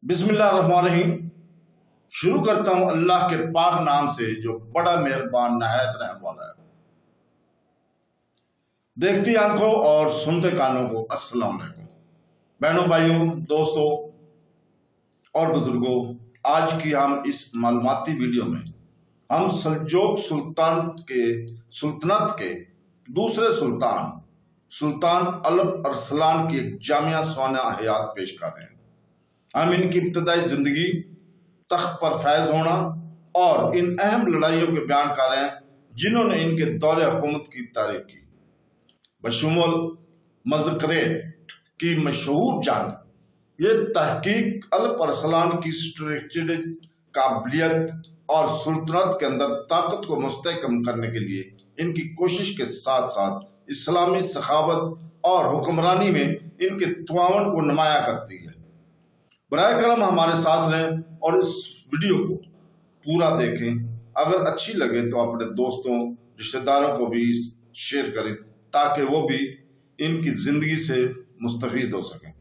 بسم اللہ الرحمن الرحیم۔ شروع کرتا ہوں اللہ کے پاک نام سے جو بڑا مہربان نہایت رحم والا ہے۔ دیکھتی آنکھوں اور سنتے کانوں کو السلام علیکم۔ بہنوں، بھائیوں، دوستوں اور بزرگوں، آج کی ہم اس معلوماتی ویڈیو میں ہم سلجوق سلطنت کے دوسرے سلطان الپ ارسلان کی ایک جامعہ سوانح حیات پیش کر رہے ہیں۔ ہم ان کی ابتدائی زندگی، تخت پر فائز ہونا اور ان اہم لڑائیوں کے بیان کر رہے ہیں جنہوں نے ان کے دور حکومت کی تاریخ کی، بشمول مذکریٹ کی مشہور جنگ۔ یہ تحقیق الپ ارسلان کی اسٹریٹجک قابلیت اور سلطنت کے اندر طاقت کو مستحکم کرنے کے لیے ان کی کوشش کے ساتھ ساتھ اسلامی سخاوت اور حکمرانی میں ان کے تعاون کو نمایاں کرتی ہے۔ براہ کرم ہمارے ساتھ رہیں اور اس ویڈیو کو پورا دیکھیں۔ اگر اچھی لگے تو اپنے دوستوں، رشتہ داروں کو بھی شیئر کریں تاکہ وہ بھی ان کی زندگی سے مستفید ہو سکیں۔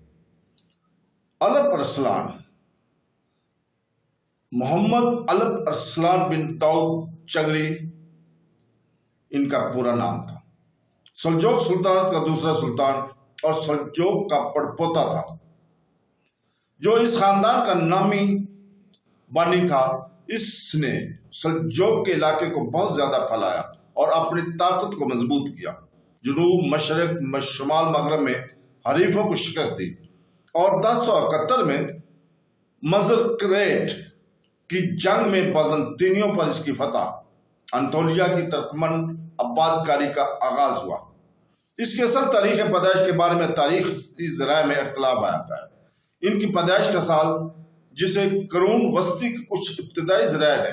الپ ارسلان محمد الپ ارسلان بن داؤد چغری ان کا پورا نام تھا۔ سلجوق سلطنت کا دوسرا سلطان اور سلجوق کا پڑپوتا تھا، جو اس خاندان کا نامی بانی تھا۔ اس نے سلجوق کے علاقے کو بہت زیادہ پھیلایا اور اپنی طاقت کو مضبوط کیا۔ جنوب، مشرق، شمال مغرب میں حریفوں کو شکست دی اور 1071 میں مذکریٹ کی جنگ میں بازنطینیوں پر اس کی فتح، انطولیہ کی ترکمن آباد کاری کا آغاز ہوا۔ اس کی اصل تاریخ پیدائش کے بارے میں تاریخی ذرائع میں اختلاف آتا ہے۔ ان کی پیدائش کا سال، جسے قرون وسطی کے کچھ ابتدائی ذرائع نے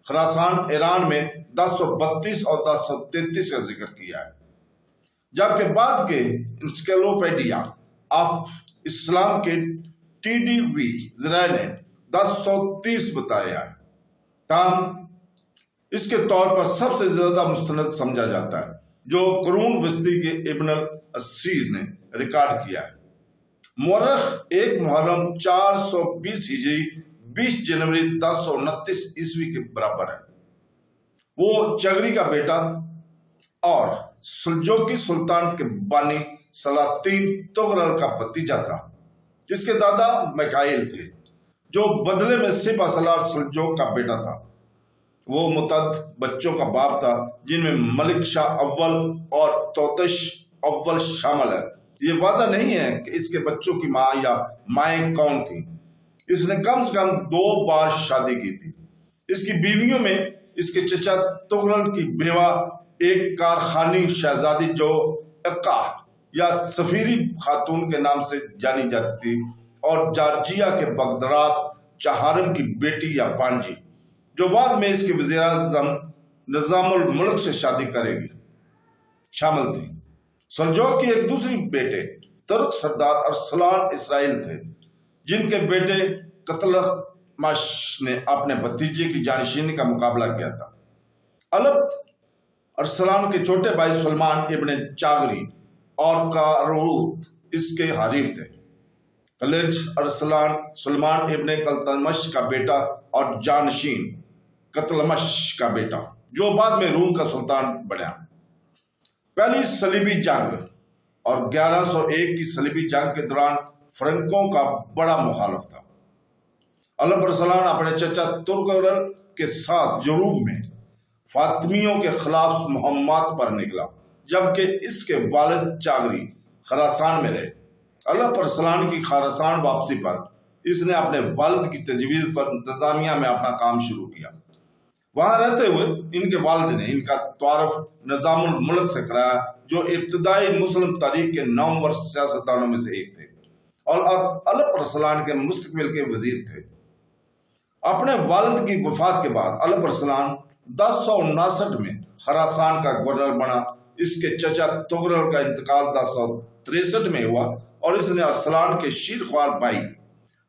خراسان ایران میں 1032 اور 1033 کا ذکر کیا ہے، جبکہ بعد کے انسائکلوپیڈیا آف اسلام کے TDV ذرائع نے 1030 بتایا ہے۔ تاہم اس کے طور پر سب سے زیادہ مستند سمجھا جاتا ہے جو قرون وسطی کے ابن الاسیر نے ریکارڈ کیا ہے۔ مورخ 1 محرم 420 ہجری 20 جنوری 1029 عیسوی کے برابر ہے۔ وہ چغری کا بیٹا اور سلجوقی سلطان کے بانی سلاطین تغرل کا بھتیجا تھا۔ اس کے دادا میکائیل تھے جو بدلے میں سپہ سالار سلجوق کا بیٹا تھا۔ وہ متعدد بچوں کا باپ تھا جن میں ملک شاہ اول اور توتش اول شامل ہے۔ یہ واضح نہیں ہے کہ اس کے بچوں کی ماں یا مائیں کون تھیں۔ اس نے کم سے کم 2 بار شادی کی تھی۔ اس کی بیویوں میں اس کے چچا تغرل کی بیوہ ایک کارخانی شہزادی جو اقا یا سفیری خاتون کے نام سے جانی جاتی تھی، اور جارجیا کے بغداد چہارم کی بیٹی یا بانجی جو بعد میں اس کے وزیر اعظم نظام الملک سے شادی کرے گی شامل تھی۔ سلجوق کی ایک دوسری بیٹے ترک سردار ارسلان اسرائیل تھے جن کے بیٹے قتلمش نے اپنے بھتیجے کی جانشینی کا مقابلہ کیا تھا۔ الپ ارسلان کے چھوٹے بھائی سلمان ابن چاغری اور کاروت اس کے حریف تھے۔ خلج ارسلان سلمان ابن قتلمش کا بیٹا اور جانشین قتلمش کا بیٹا، جو بعد میں روم کا سلطان بنا۔ پہلی صلیبی جنگ اور 1101 کی صلیبی جنگ کے دوران فرنکوں کا بڑا مخالف تھا۔ الپ ارسلان اپنے چچا تغرل کے ساتھ جنوب میں فاطمیوں کے خلاف مہمات پر نکلا، جبکہ اس کے والد چاغری خراسان میں رہے۔ الپ ارسلان کی خراسان واپسی پر اس نے اپنے والد کی تجویز پر انتظامیہ میں اپنا کام شروع کیا۔ وہاں رہتے ہوئے ان کے والد نے ان کا تعارف نظام الملک سے کرایا، جو ابتدائی مسلم تاریخ کے نامور سیاستدانوں میں سے ایک تھے اور الپ ارسلان کے مستقبل کے وزیر تھے۔ اپنے والد کی وفات کے بعد الپ ارسلان 1059 میں خراسان کا گورنر بنا۔ اس کے چچا تغرل کا انتقال 1063 میں ہوا اور اس نے ارسلان کے شیرخوار بھائی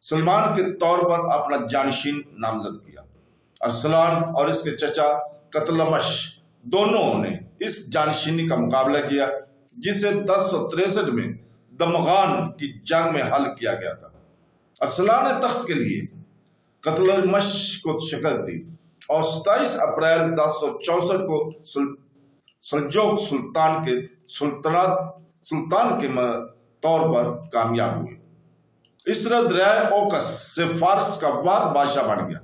سلمان کے طور پر اپنا جانشین نامزد کیا۔ ارسلان اور اس کے چچا قتلمش دونوں نے اس جانشینی کا مقابلہ کیا جسے 1063 میں دمغان کی جنگ میں حل کیا گیا تھا۔ ارسلان نے تخت کے لیے قتل مشق کو شکل دی اور 27 اپریل 1064 کو سلجوق سلطان کے طور پر کامیاب ہوئے۔ اس طرح دریائے اوکس سے فارس کا واحد بادشاہ بن گیا۔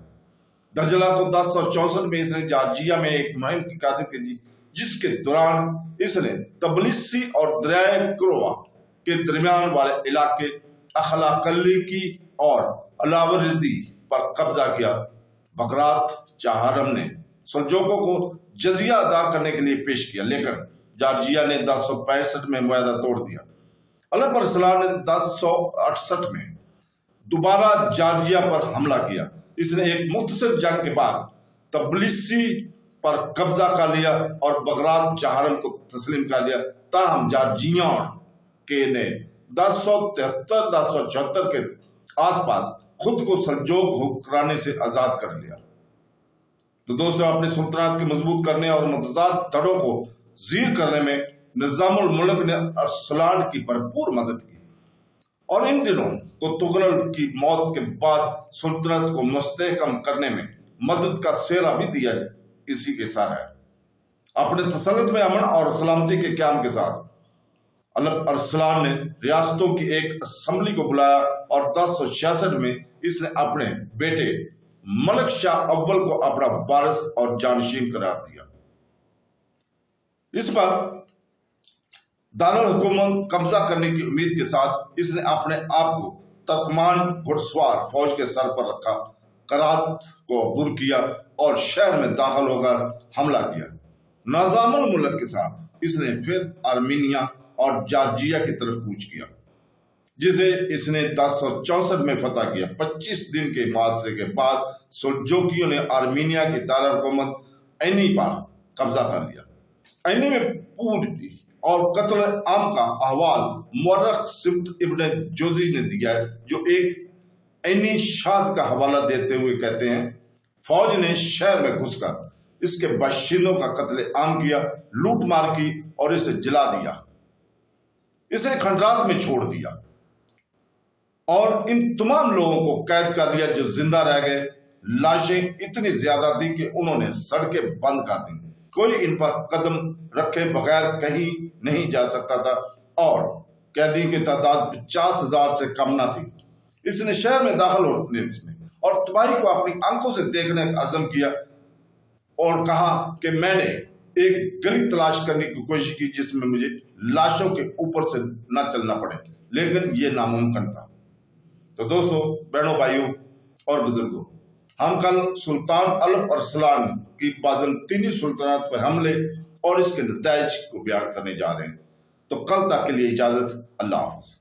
دجلہ کو 1064 میں اس نے جارجیا میں ایک مہم کی قیادت کی جس کے دوران اس نے تبلیسی اور دریائے کروا کے درمیان والے علاقے اخلاقلی اور الاوردی پر قبضہ کیا۔ بغرات چہارم نے سلجوقوں کو جزیہ ادا کرنے کے لیے پیش کیا، لیکن جارجیا نے 1065 میں معاہدہ توڑ دیا۔ الپ ارسلان نے 1068 میں دوبارہ جارجیا پر حملہ کیا۔ اس نے ایک مختصر جنگ کے بعد تبلیسی پر قبضہ کر لیا اور بغرات چہارم کو تسلیم کر لیا، تاہم جارجیوں کے نے 1073-1074 کے آس پاس خود کو سلجوق حکمرانی سے آزاد کر لیا۔ تو دوستو، اپنی سلطنت کے مضبوط کرنے اور متضاد دھڑوں کو زیر کرنے میں نظام الملک نے ارسلان کی بھرپور مدد کی، اور ان دنوں تو تغرل کی موت کے بعد سلطنت کو مستحکم کرنے میں مدد کا سہرا بھی دیا اسی کے ساتھ ہے۔ اپنے تسلط میں امن اور سلامتی کے قیام کے ساتھ الپ ارسلان نے ریاستوں کی ایک اسمبلی کو بلایا اور 1066 میں اس نے اپنے بیٹے ملک شاہ اول کو اپنا وارث اور جانشین قرار دیا۔ اس پر دارالحکومت قبضہ کرنے کی امید کے ساتھ اس نے اپنے آپ کو ترکمان گھڑ سوار فوج کے سر پر رکھا، قرات کو عبور کیا اور شہر میں داخل ہو کر حملہ کیا۔ نظام الملک کے ساتھ اس نے پھر آرمینیا اور جارجیا کی طرف کوچ کیا، جسے اس نے 1064 میں فتح کیا۔ 25 دن کے محاصرے کے بعد سلجوکیوں نے آرمینیا کی دارالحکومت اینی پر قبضہ کر لیا۔ اینی میں پوری اور قتل عام کا احوال مورخ سبت ابن جوزی نے دیا ہے، جو ایک اینی شاد کا حوالہ دیتے ہوئے کہتے ہیں، فوج نے شہر میں گھس کر اس کے باشندوں کا قتل عام کیا، لوٹ مار کی اور اسے جلا دیا، اسے کھنڈرات میں چھوڑ دیا اور ان تمام لوگوں کو قید کر لیا جو زندہ رہ گئے۔ لاشیں اتنی زیادہ تھی کہ انہوں نے سڑکیں بند کر دیں، کوئی ان پر قدم رکھے بغیر کہیں نہیں جا سکتا تھا، اور قیدی کی تعداد 50,000 سے کم نہ تھی۔ اس نے شہر میں داخل ہونے اور تباہی کو اپنی آنکھوں سے دیکھنے کا عزم کیا اور کہا کہ میں نے ایک گلی تلاش کرنے کی کوشش کی جس میں مجھے لاشوں کے اوپر سے نہ چلنا پڑے، لیکن یہ ناممکن تھا۔ تو دوستو، بہنوں، بھائیوں اور بزرگوں، ہم کل سلطان الپ ارسلان کی بازنطینی سلطنت پر حملے اور اس کے نتائج کو بیان کرنے جا رہے ہیں۔ تو کل تک کے لیے اجازت، اللہ حافظ۔